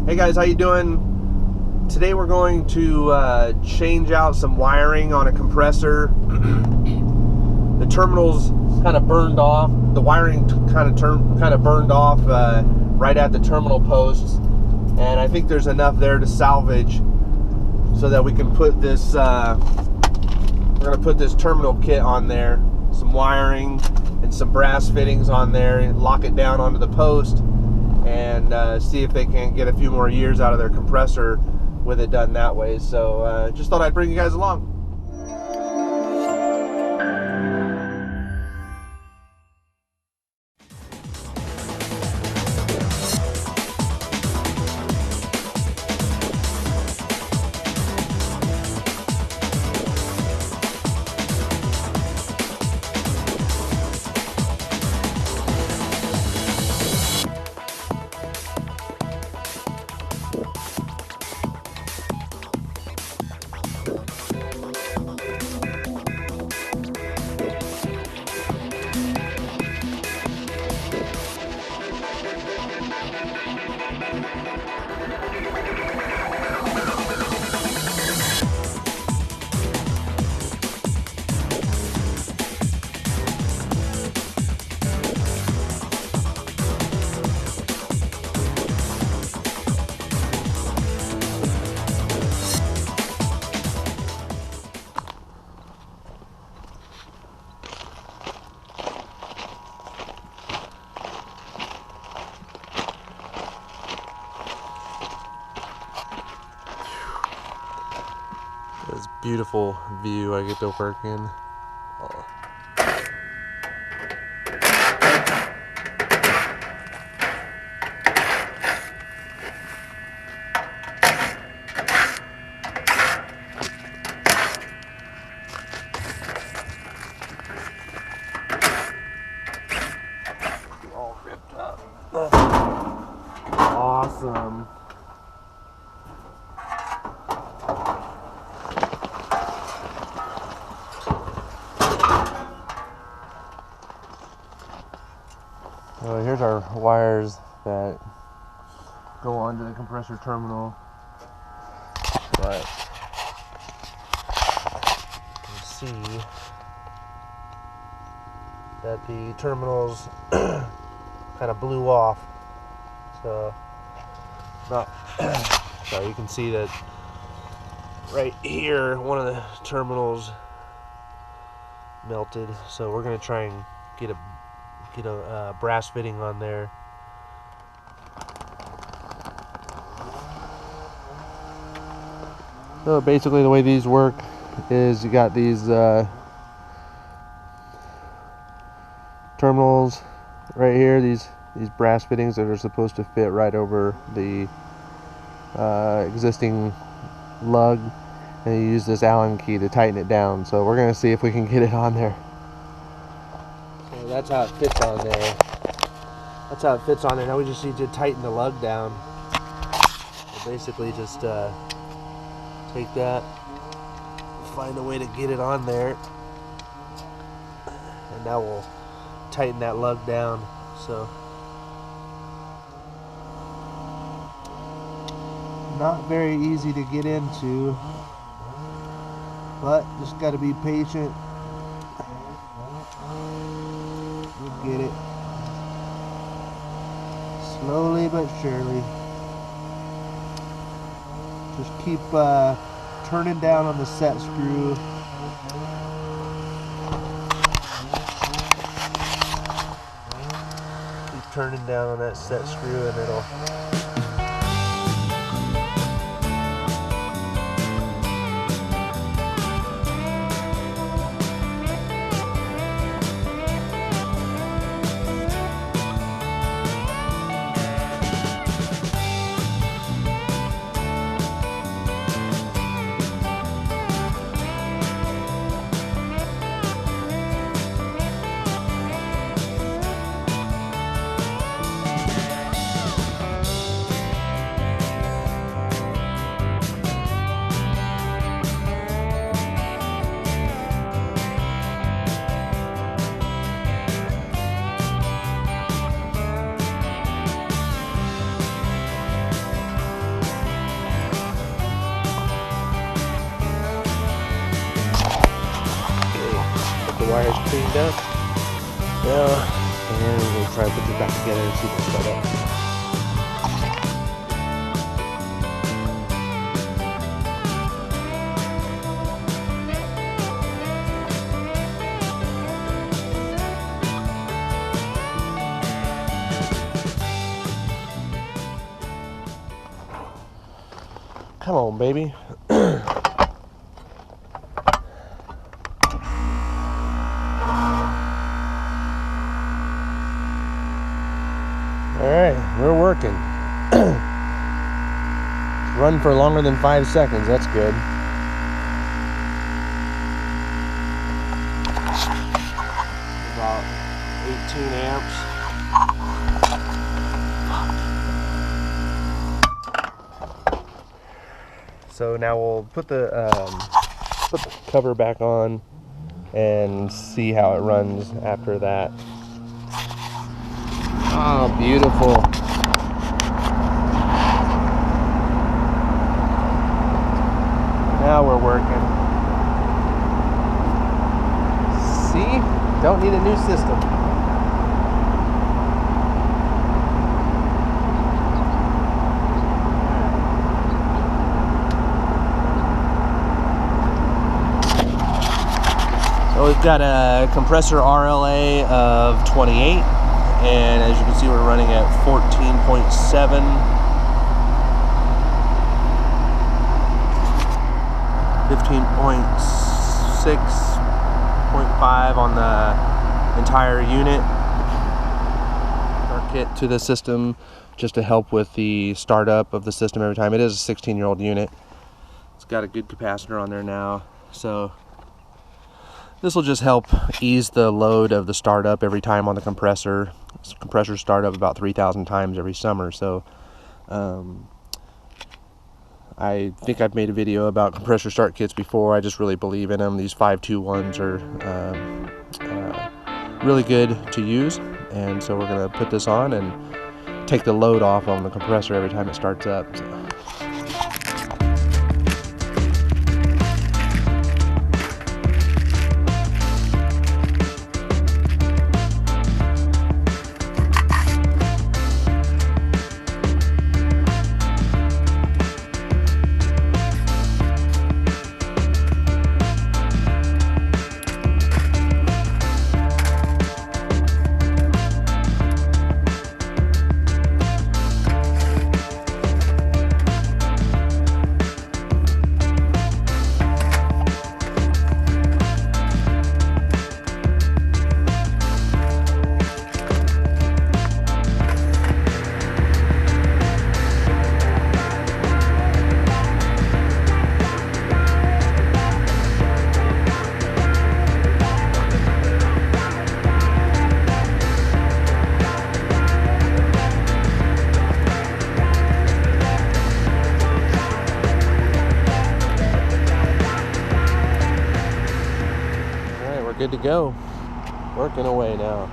Hey guys, how you doing? Today we're going to change out some wiring on a compressor. The terminals kind of burned off. The wiring kind of burned off right at the terminal posts, and I think there's enough there to salvage so that we can put this. We're going to put this terminal kit on there, some wiring and some brass fittings on there, and lock it down onto the post, and see if they can get a few more years out of their compressor with it done that way. So just thought I'd bring you guys along. This beautiful view I get to work in. Oh. All ripped up. Awesome. So here's our wires that go onto the compressor terminal, but you can see that the terminals kind of blew off. So you can see that right here one of the terminals melted. So we're going to try and get a brass fitting on there. So basically the way these work is you got these terminals right here, these brass fittings that are supposed to fit right over the existing lug, and you use this Allen key to tighten it down. So we're going to see if we can get it on there. So that's how it fits on there. That's how it fits on there. Now we just need to tighten the lug down. So basically just take that, find a way to get it on there, and now we'll tighten that lug down. So not very easy to get into, but just got to be patient. We'll get it slowly but surely. Just keep turning down on the set screw. Keep turning down on that set screw, and it'll the wires cleaned up. And we'll try to put this back together and see if it'll start up. Come on, baby. Alright, we're working. Run for longer than 5 seconds, that's good. About 18 amps. So now we'll put the cover back on and see how it runs after that. Oh, beautiful. Now we're working. See? Don't need a new system. So we've got a compressor RLA of 28. And as you can see, we're running at 14.7. 15.6.5 on the entire unit. Our kit to the system just to help with the startup of the system every time. It is a 16-year-old unit. It's got a good capacitor on there now. So this will just help ease the load of the startup every time on the compressor. Compressors start up about 3,000 times every summer, so I think I've made a video about compressor start kits before. I just really believe in them. These 521s are really good to use, and so we're going to put this on and take the load off on the compressor every time it starts up. So. Good to go. Working away now.